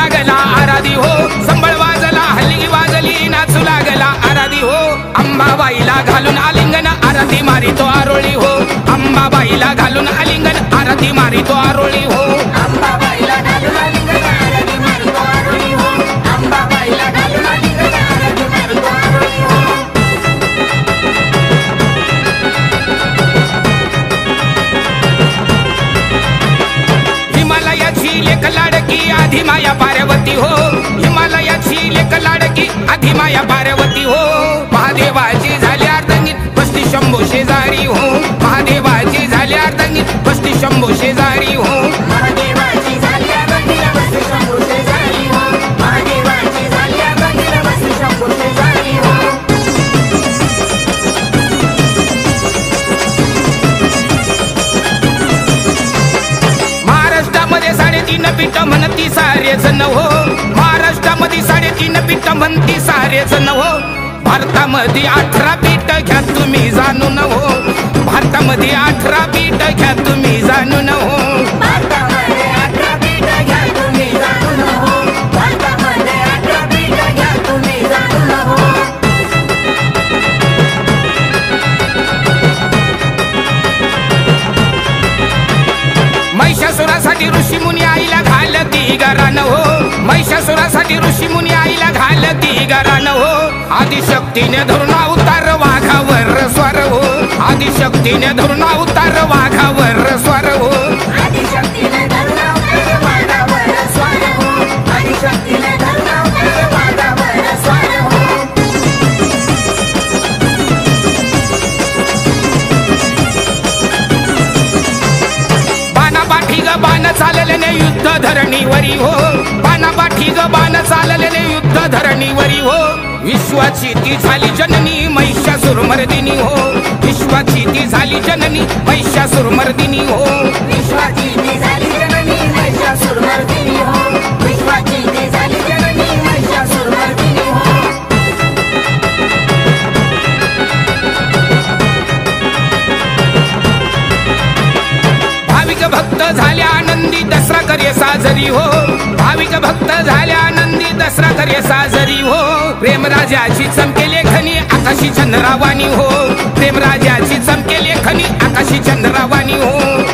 लागला आराधी हो, संबळ वाजला हल्ली वाजली नाचू लागला आराधी हो. अंबाबाईला घालून आलिंगन आराधी मारितो आरोळी हो, अंबाबाईला घालून आलिंगन आराधी मारितो आरोळी हो. अंबाबाईला घालून आलिंगन आराधी मारितो आरोळी हो, अंबाबाईला घालून आलिंगन आराधी मारितो आरोळी हो. हिमालयाची लेक लाडकी आधी माया पार्वती हो, हिमालयाची लेक लाडकी आधी माया पार्वती हो. महादेवाची झाली अर्धांगीत बसती शंभू शेजारी हो, महादेवाची झाली अर्धांगीत बसती शंभू शेजारी हो. महादेवाची झाली अर्धांगीत बसती शंभू शेजारी हो, महादेवाची झाली अर्धांगीत बसती शंभू शेजारी हो. महाराष्ट्रामध्ये 3.5 पीठ म्हणती सारे जण हो, महाराष्ट्रामध्ये 3.5 पीठ म्हणती सारे जण हो. भारतामध्ये 18 पीठ घ्या तुम्ही जाणून हो, भारतामध्ये 18 पीठ घ्या तुम्ही जाणून हो. भारतामध्ये 18 पीठ घ्या तुम्ही जाणून हो, भारतामध्ये 18 पीठ घ्या तुम्ही जाणून हो. महिषासुरासाठी ऋषीमुनी आईला घालती गरान हो, महिषासुरासाठी ऋषीमुनी आईला घालती गरान हो. आदिशक्तीने धरून अवतार वाघावर स्वार हो, आदिशक्तीने धरून अवतार वाघावर स्वार हो. आदिशक्तीने धरून अवतार वाघावर स्वार हो, आदिशक्तीने धरून अवतार वाघावर स्वार हो. बाणापाठी ग बाण चाललेले युद्ध धरणीवरी हो, बाणापाठी ग बाण चाललेले युद्ध धरणीवरी हो. विश्वाची ती झाली जननी महिषासुरमर्दिनी हो, विश्वाची ती झाली जननी महिषासुरमर्दिनी हो. विश्वाची ती झाली जननी महिषासुरमर्दिनी हो, विश्वाची ती झाली जननी महिषासुरमर्दिनी हो. भाविक भक्त झाल्या आनंदी दसरा करे साजरी हो, भाविक भक्त झाल्या आनंदी दसरा करे साजरी हो. प्रेमराजाची चमके लेखनी आकाशी चंद्रावाणी हो, प्रेमराजाची चमके लेखनी आकाशी चंद्रावाणी हो.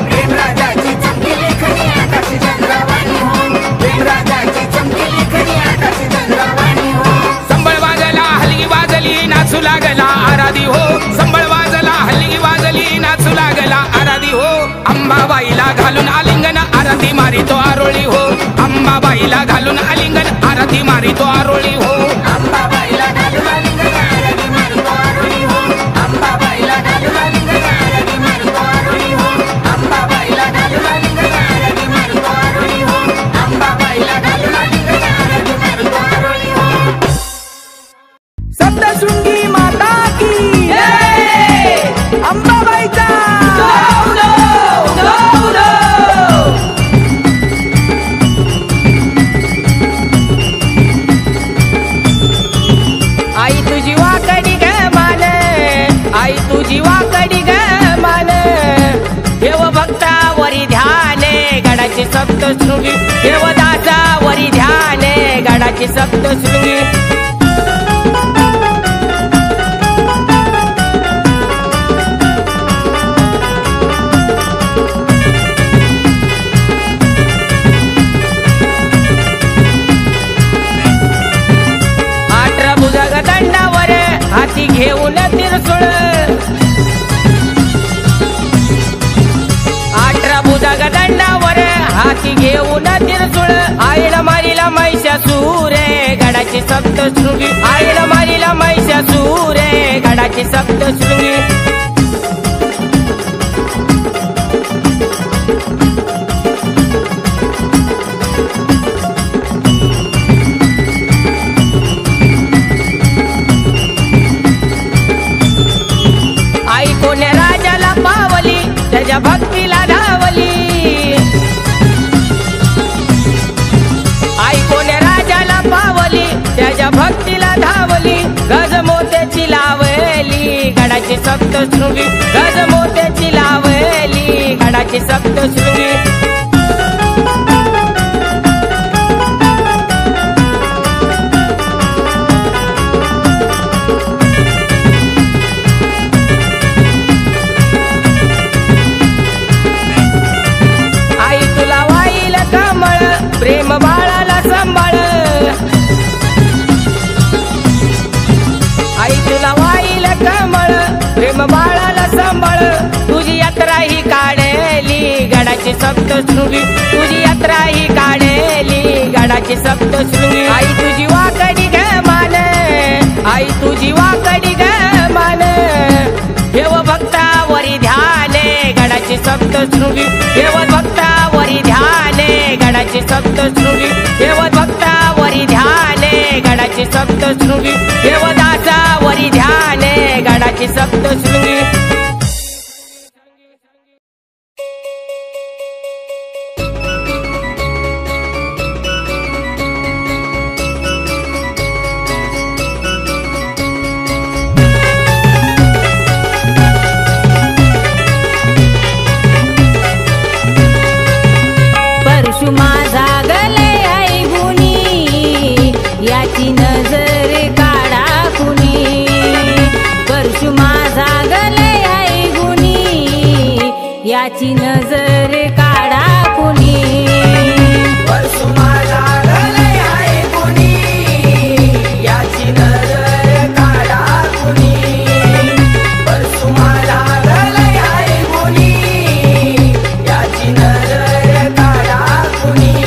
प्रेमराजाची चमके लेखनी आकाशी चंद्रावाणी हो, प्रेमराजाची चमके लेखनी आकाशी चंद्रावाणी हो. संबळ वाजला हलगी वाजली नाचू लागला आराधी हो, संबळ वाजला हलगी वाजली नाचू लागला आराधी हो. अंबाबाईला घालून आलिंगन आराधी मारितो आरोळी हो, अंबाबाईला घालून आलिंगन आराधी मारितो आरोळी हो. अंबाबाईला घालून आलिंगन आराधी मारितो आरोळी हो, अंबाबाईला घालून आलिंगन आराधी मारितो आरोळी हो, अंबाबाईला घालून आलिंगन आराधी मारितो आरोळी हो, अंबाबाईला घालून आलिंगन आराधी मारितो आरोळी हो. सप्तशृंगी माता की जय, अंबाबाईचा आई तुझी वाकडी ग मान, आई तुझी वाकडी ग मान. देव भक्तावरी ध्याने गडाची सप्तशृंगी, देवदासावरी ध्याने गडाची सप्तशृंगी. दंडावर हाती घेऊन तिरसुळ, 18 भुजग दंडावर हाती घेऊन तिरसुळ. आईला मारीला महिषासूरे गडाची सप्तशृंगी, आईला मारीला महिषासूरे गडाची सप्तशृंगी. आई कोण्या राजाला पावली त्याच्या भक्तीला धावली, आई कोण्या राजाला पावली त्याच्या भक्तीला धावली. गजमोत्याची लावली गडाची सप्तशृंगी, गजमोत्याची लावली गडाची सप्तशृंगी. धर्म बाळाला सांभाळ तुझी यात्रा ही काढली गडाची सप्तशृंगी तुझी यात्रा ही काढली गडाची सप्तशृंगी आई तुझी वाकडी ग मान आई तुझी वाकडी ग मान ठेव भक्तावरी ध्याने गडाची सप्तशृंगी ठेव भक्तावरी ध्याने गडाची सप्तशृंगी ठेव भक्तावरी ध्याने गडाची सप्तशृंगी ठेव दासावरी ध्याने गडाची सप्तशृंगी याची नजर काढा कुणी परशु माझा गलय आहे कुणी याची नजर काढा कुणी परशु माझा गलय आहे कुणी याची नजर काढा कुणी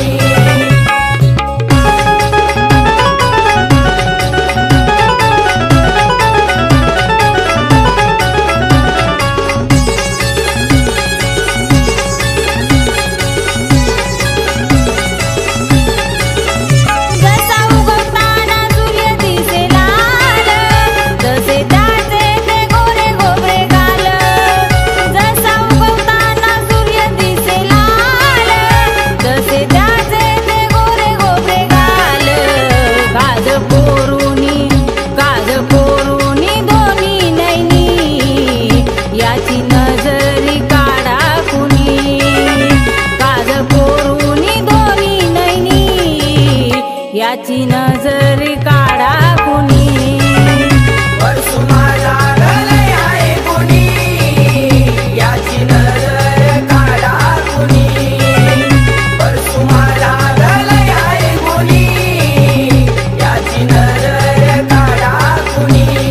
याची नजर काढा कुणी परशु माझा गलय आहे कुणी याची नजर काढा कुणी परशु माझा गलय आहे कुणी याची नजर काढा कुणी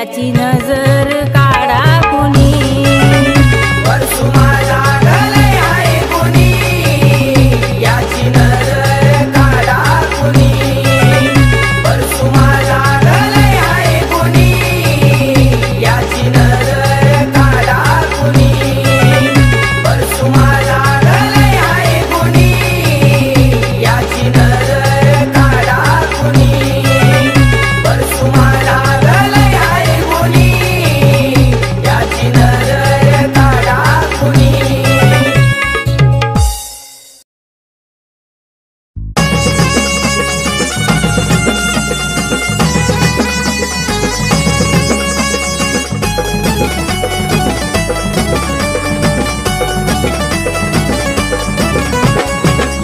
याची नजर काढा कुणी परसुमा लागले आहे कुणी याची नजर काढा कुणी परसुमा लागले आहे कुणी याची नजर काढा कुणी परसुमा लागले आहे कुणी याची नजर काढा कुणी परसुमा लागले आहे कुणी याची नजर काढा कुणी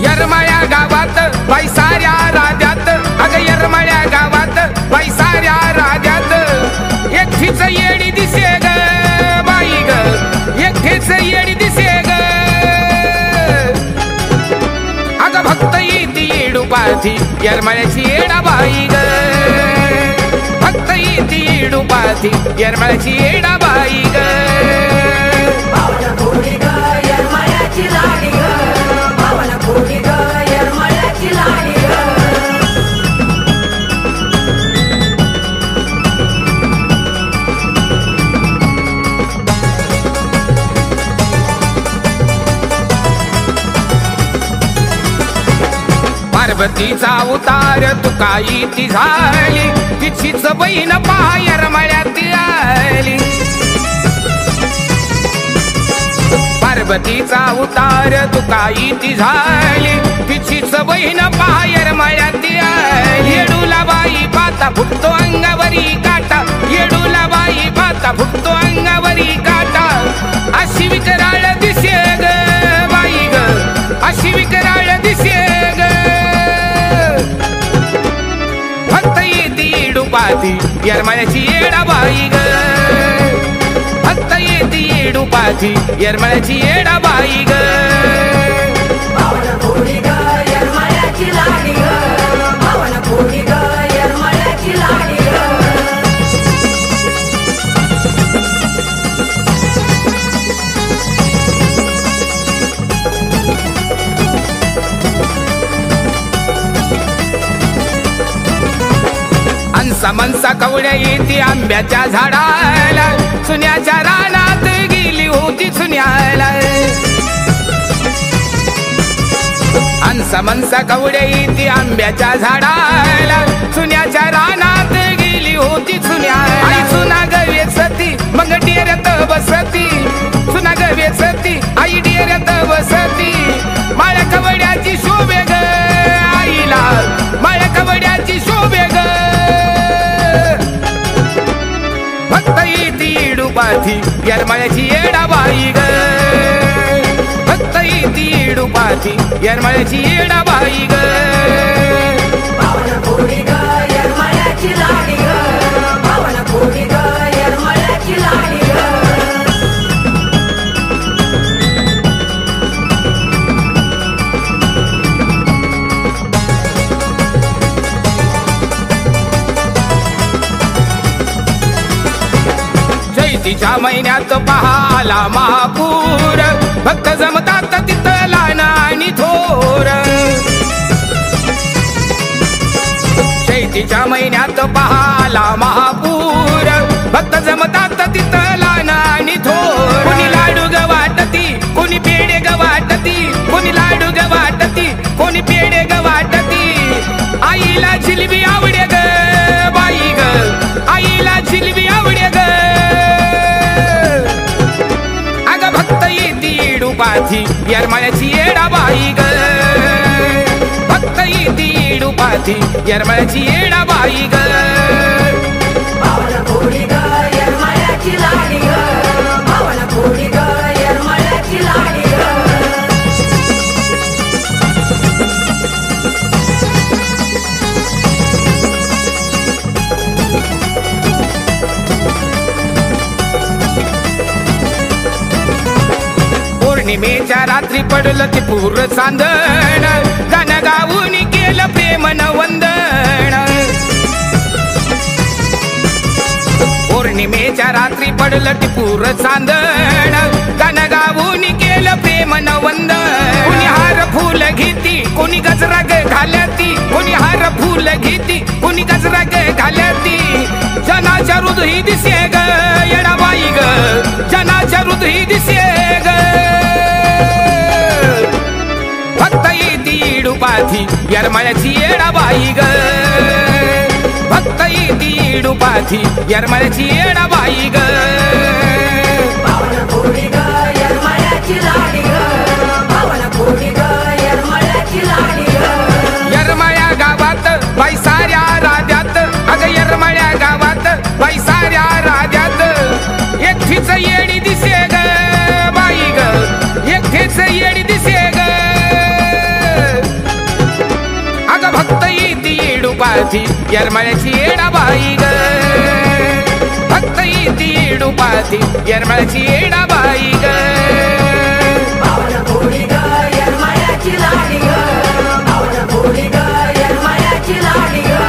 यरमाळ्या गावात बाई साऱ्या राजात अग यरमाळ्या गावात बाई साऱ्या राजात एकटीच येडी दिसे ग बाई ग एकटीच येडी दिसे ग अग भक्त येती येडूपाथी यरमाळ्याची येडा बाई ग भक्त येती येडूपाथी यरमाळ्याची येडा बाई ग भावना कोणी ग यरमाळ्याची लाडी ग भावना कोणी ग यरमाळ्याची लाडी ग पार्वतीचा अवतार तुकाई ती झाली तिचीच बहीण पायर मळ्यात आली पार्वतीचा अवतार तुकाई ती झाली तिचीच बहीण पायर मळ्यात आली येडूला बाई पाता फुटतो अंगावरी काटा येडूला बाई पाता फुटतो अंगावरी काटा अशी विकराळ दिसे ग बाई ग अशी विकराळ दिसे ग भक्त येती येडूपाथी यरमाळ्याची येडा बाई ग भक्त येती येडूपाथी यरमाळ्याची येडा बाई ग भावना कोणी ग यरमाळ्याची लाडी ग भावना कोणी ग यरमाळ्याची लाडी ग अंसा मनसा कवड्या येते आंब्याच्या झाडाला सुन्याच्या रानात गेली होती सुन्याला अंसा मनसा कवड्या येते आंब्याच्या झाडाला सुन्याच्या रानात गेली होती सुन्याला आई सुना गवे सती मग डेऱ्यात बसती सुना गवे सती आई डेऱ्यात बसती माळ्या कवड्याची शोभे ग आईला माळ्या कवड्याची शोभे ग भक्त येती येडूपाथी यरमाळ्याची येडा बाई ग भक्त येती येडूपाथी यरमाळ्याची येडा बाई ग भावना कोणी ग यरमाळ्याची लाडी ग भावना कोणी ग यरमाळ्याची लाडी ग चैतीच्या महिन्यात पहा आला महापूर भक्त जमतात तिथं लहान आणि थोर चैतीच्या महिन्यात पहा आला महापूर भक्त जमतात तिथं लहान आणि थोर कोणी लाडू ग वाटती कोणी पेढे ग वाटती कोणी लाडू ग वाटती कोणी पेढे ग वाटती आईला जिलबी आवडे ग बाई ग आईला जिलबी आवडे ग अग भक्त येती येडूपाथी यरमाळ्याची येडा बाई ग भक्त येती येडूपाथी यरमाळ्याची येडा बाई ग भावना कोणी ग यरमाळ्याची लाडी ग भावना कोणी ग यरमाळ्याची लाडी ग पौर्णिमेच्या रात्री पडलं ते पूर चांदण गाणं गाऊन केलं प्रेमन वंदन काढलं टिपूर चांदण गाण गावून केलं प्रेम नवंद कुणी हार फुल घेती कुणी गजरा ग घालती कुणी हार फुल घेती कुणी गजरा ग घालती जनाच्या हृदयी दिसे ग येडाबाई ग जनाच्या हृदयी दिसे ग फक्त येती इडूपाथी येरमाळ्याची येडाबाई ग फक्त येती इडूपाथी येरमाळ्याची येडाबाई ग भावना कोडी ग येरमाळ्याची लाडी ग भावना कोडी ग येरमाळ्याची लाडी ग येरमाळ्या गावात बाई साऱ्या राजात अग येरमाळ्या गावात बाई साऱ्या राजात एकटीच येडी दिसे ग बाई ग एकटीच येडी दिसे ग अग भक्त येती इडूपाथी येरमाळ्याची येडाबाई ग भक्त येती इडूपाथी येरमाळ्याची येडाबाई ग भावना कोडी ग येरमाळ्याची लाडी ग भावना कोडी ग येरमाळ्याची लाडी ग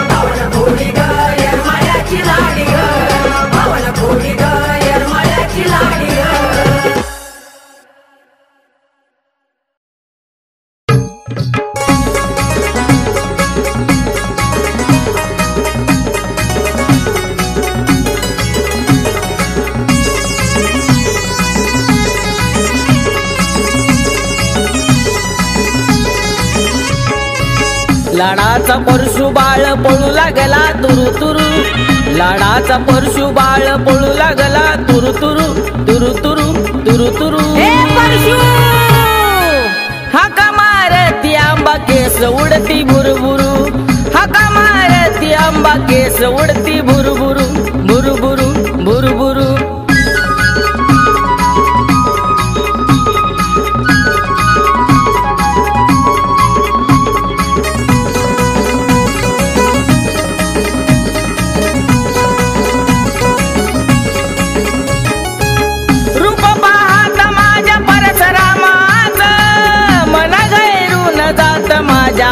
भावना कोडी ग येरमाळ्याची लाडी ग भावना कोडी ग येरमाळ्याची लाडी ग लाडाचा परशु बाळ पळू लागला तुरु तुरु लाडाचा परशु बाळ पळू लागला तुरु तुरु तुरु तुरु तुरु तुरु हे परशु हाका मारती आंबा केस उडती भुरभुरु हाका मारती आंबा केस उडती भुरभुरु भुरभुरु भुरभुरु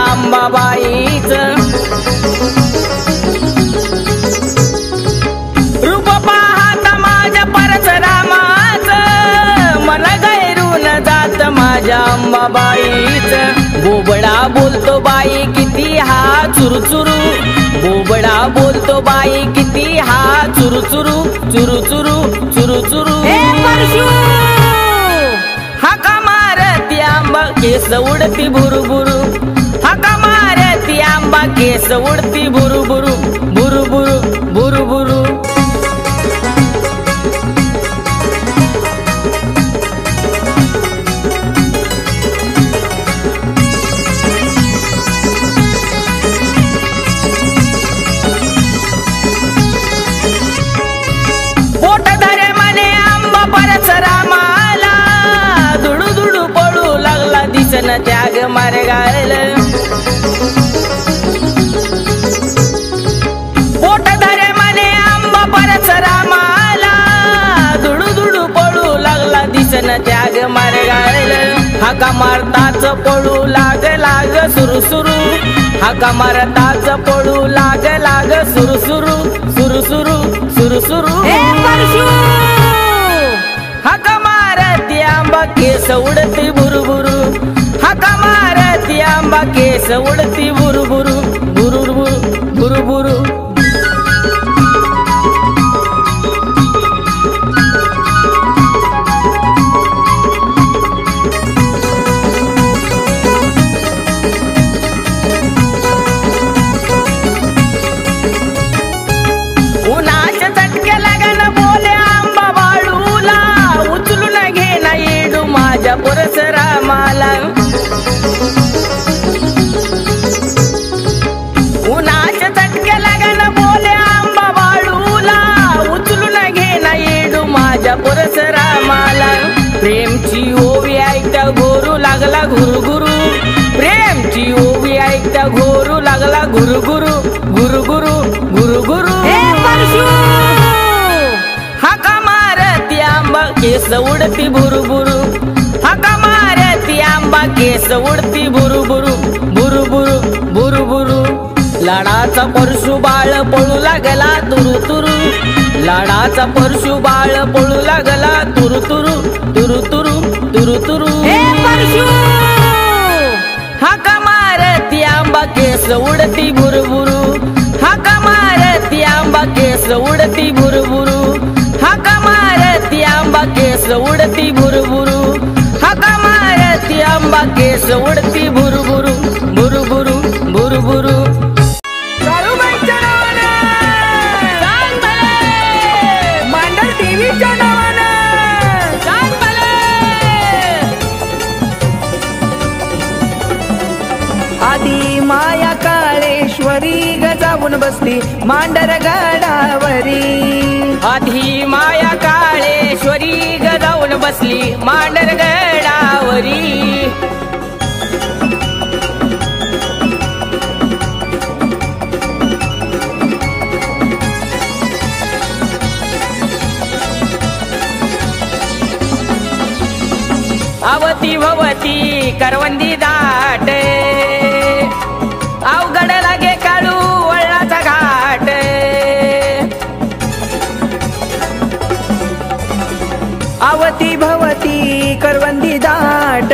अंबाबाईच रूप पाहत माझ्या परशुरामाच मला गैरून जात माझ्या अंबाबाईच बोबडा बोलतो बाई किती हा चुरुचुरु बोबडा बोलतो बाई किती हा चुरुचुरु चुरुचुरु चुरुचुरु हाका मारती आंबा केस उडती भुरुभुरु हाका मारती आंबा केस उडती भुरुभुरु भुरुभुरु भुरुभुरु पोट धरे मने आंबा परशुरामाला दुडू दुडू पळू लागला दिसन त्याग मार्गाल पोट धरे मने आंबा परशुरामाला दुडू दुडू पळू लागला दिसन त्याग मार्गाल हाका मारताच पळू लाग लाग सुरू सुरू हाका मारताच पळू लाग लाग सुरू सुरू सुरू सुरू सुरू सुरू हाका मारती आंबा केस उडती भुरुभुरु हाका मारती आंबा केस उडती भुरुभुरु भुरुभुरु भुरुभुरु उन्हाच्या चटके लागन बोले आंबा बाळूला उचलून घे ना येडू माझ्या परशुरामाला उन्हाच्या चटके लागन बोले आंबा बाळूला उचलून घे ना येडू माझ्या परशुरामाला प्रेमची ओवी ऐकता घोरू लागला घुरघुरु प्रेमची ओवी ऐकता घोरू लागला घुरघुरु घुरघुरु घुरघुरु हाका मारती आंबा केस उडती भुरुभुरु हाका मारती आंबा केस उडती भुरुभुरु भुरुभुरु भुरुभुरु लाडाचा परशु बाळ पळू लागला तुरु तुरु लाडाचा परशु बाळ पळू लागला तुरु तुरु तुरु तुरु तुरु तुरु. हे परशु हाका मारती आंबा केस उडती भुरभुरू. हाका मारती आंबा केस उडती भुरभुरू. हाका मारती आंबा केस उडती भुरभुरू. हाका मारती आंबा केस उडती भुरभुरू भुरभुरू भुरभुरू. मांडर टीव्हीच्या नावानं आधी माया काळेश्वरी गजावून बसली मांडर गडावरी. आधी माया काळेश्वरी गजावून बसली मांडर गडावरी. आवती भवती करवंदी दाट अवघड लागे काळू वळणाचा घाट. आवती भवती करवंदी दाट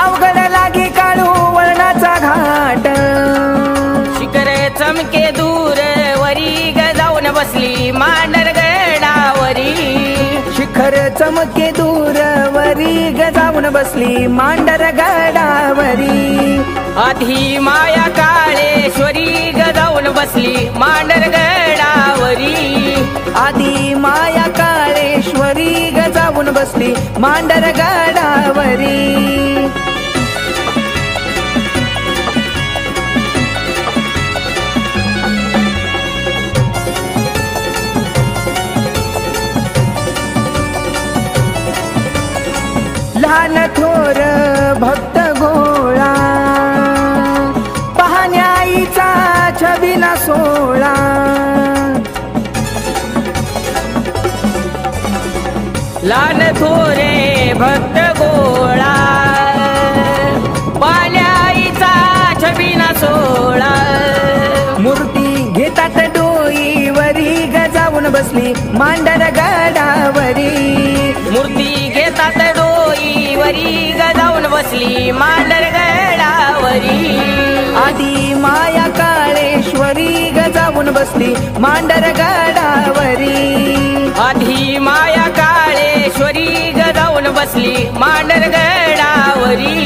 अवघड लागे काळू वळणाचा घाट. शिखरे चमके दूर वरी गजावून बसली मांडर गडावरी. शिखर चमके दूर वरी गजावून बसली मांडर गडावरी. आधी माया काळेश्वरी गजावून बसली मांडर गडावरी. आधी माया काळेश्वरी गजावून बसली मांडर गडावरी. लहान थोर भक्त गोळा पाहण्याईचा छबिना सोळा. लहान थोरे भक्त गोळा पाण्याईचा छबिना सोळा. मूर्ती घेतात डोईवरी गजावून बसली मांडर गडावरी. मूर्ती घेतात डोईवरी गजावून बसली मांडर गडावरी. आधी माया काळेश्वरी गजावून बसली मांडर गडावरी. आधी माया काळेश्वरी गजावून बसली मांडर गडावरी.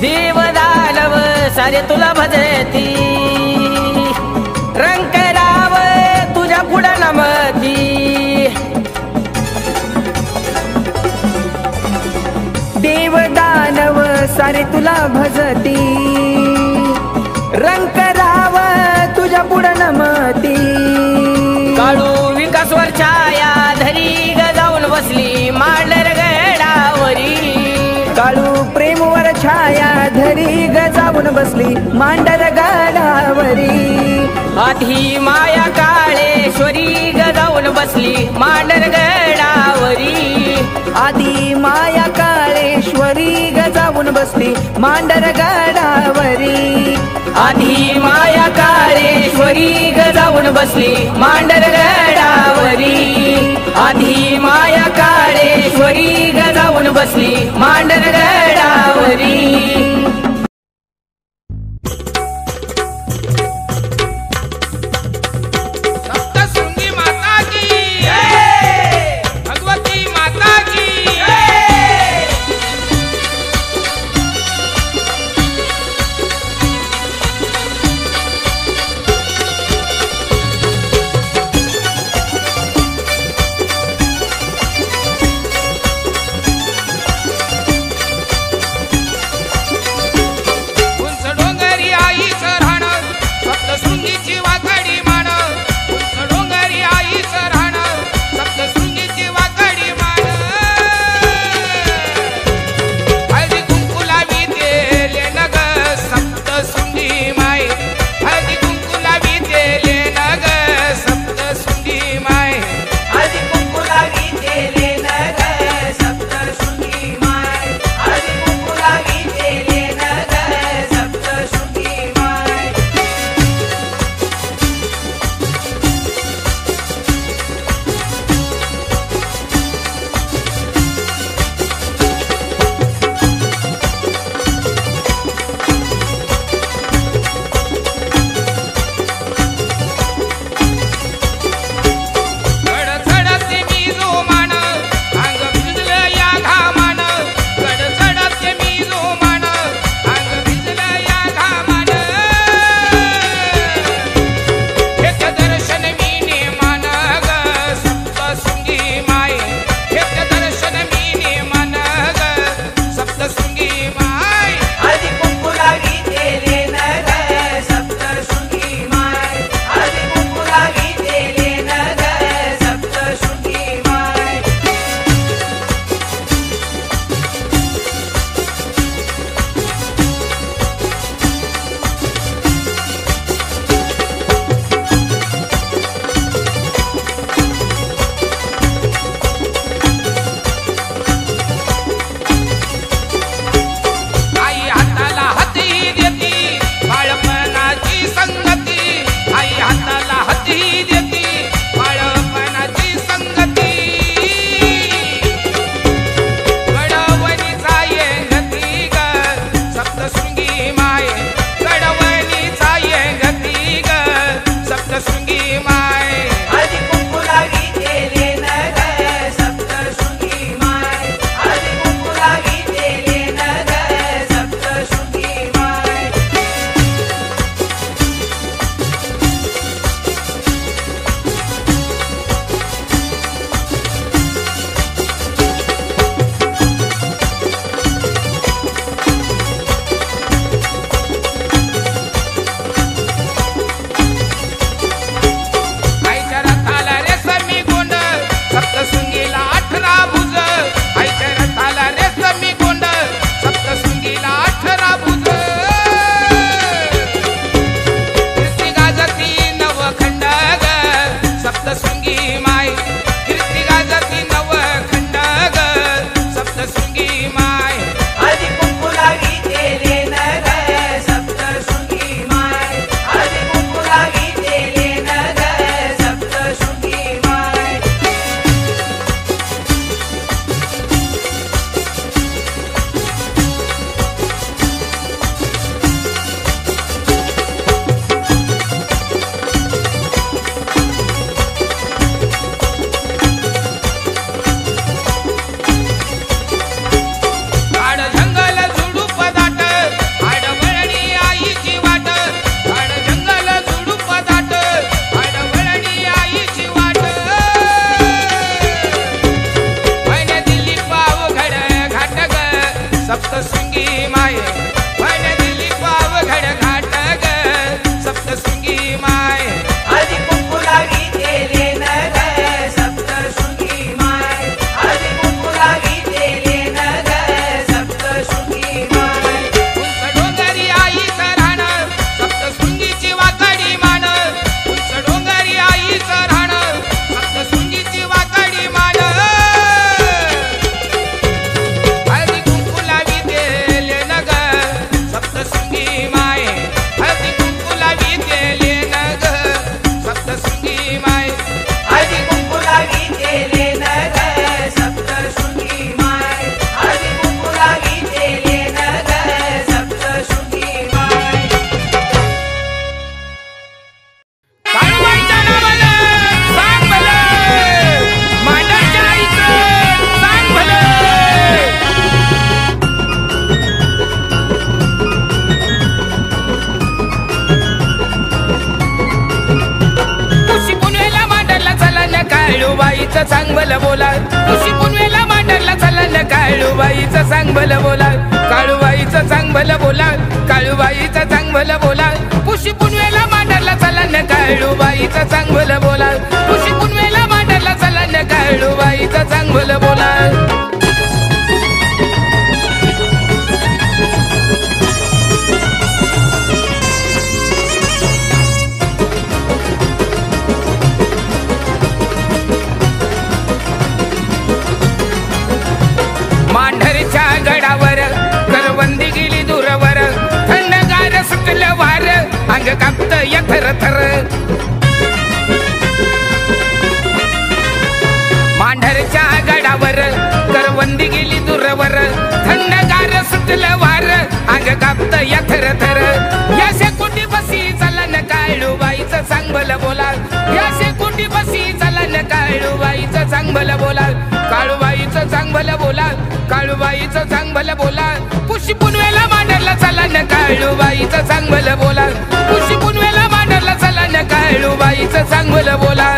देवदानव सारे तुला भजती रंकराव तुझ्या पुढं नमती. देव दानव सारे तुला भजती रंकराव तुझ्या पुढं नमती. काळू विकासवर छाया धरी गजावून बसली मांडर गडावरी. काळू प्रेमवर छाया धरी गजावून बसली मांडर गडावरी. आधी माया काळेश्वरी गजावून बसली मांडर गडावरी. आधी माया काळेश्वरी गजावून बसली मांडर गडावरी. आधी माया काळेश्वरी गजावून बसली मांडर गडावरी. आधी माया काळेश्वरी गजावून बसली मांडर गडावरी. सप्तशृंगी माता की भगवती माता की. काळूबाईचं सांग भलं बोला पुशी पुनवेला मांडरला चलन काळूबाईचं सांग भलं बोला काळूबाईचं सांग भलं बोला काळूबाईचं सांग भलं बोला पुशी पुनवेला मांडरला चलन काळूबाईचं सांग भलं बोला पुशी पुनवेला मांडरला चलन काळूबाईचं सांग भलं बोला मांढरच्या गडावर करवंदी गेली दूरवर थंडगार सुटलं वार अंग कापत या थर थर मांढरच्या गडावर करवंदी गेली दूरवर थंडगार सुटलं वार अंग कापत या थर थर या शेकोटी बसी चलन काळूबाईचं सांग भलं बोला या शेकोटी बसी चलन काळूबाईचं सांग भलं बोला काळूबाईचं सांग भलं बोला काळूबाईचं सांग भलं बोला पुशी पुनवेला मांडरला चलन काळूबाईचं सांग भलं बोला पुशी पुनवेला मांडरला चलन काळूबाईचं सांग भलं बोला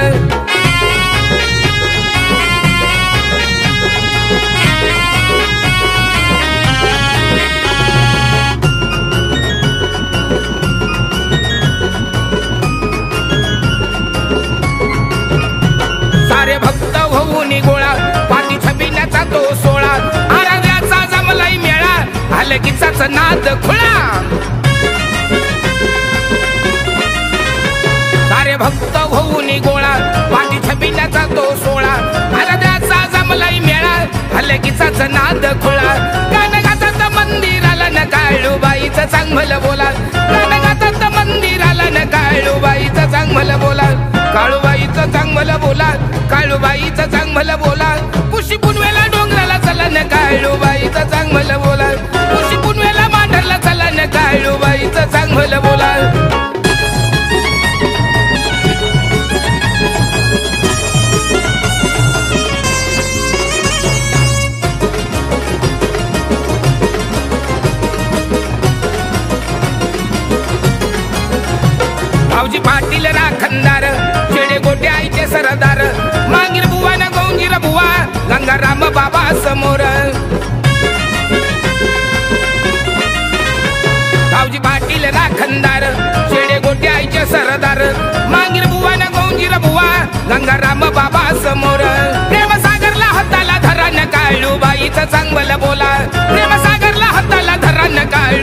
सारे भक्त होऊन गोळा पाठी छबिण्याचा तो सोळा आराध्याचा जमलाय मेळा हलगीचाच नाद खुळा सारे भक्त होऊन गोळा पाठी छबिण्याचा तो सोळा आराध्याचा जमलाय मेळा हलगीचाच नाद खुळा गाणं गातात मंदिराला न काळूबाईचं सांग भलं बोला गाणं गातात मंदिराला न काळूबाईचं सांग भलं बोला काळूबाईचं सांग भलं बोला काळूबाईचं सांग भलं बोला पुशी पुनवेला डोंगराला चलन काळूबाईचं सांग भलं बोला पुशी पुनवेला मांढरला चलन काळूबाईचं सांग भलं बोला भाऊजी पाटील राखणदार शेडे गोटे आईचे सरदार मांगीर बुवा न गौंजीर बुवा गंगाराम बाबा समोर भाऊजी पाटील राखणदार शेडे गोटे आईचे सरदार मांगीर बुवा न गौंजीर बुवा गंगाराम बाबा समोर प्रेमसागरला हाताला धरण काळूबाईचं सांग भलं बोला प्रेमसागरला हाताला धरण काळू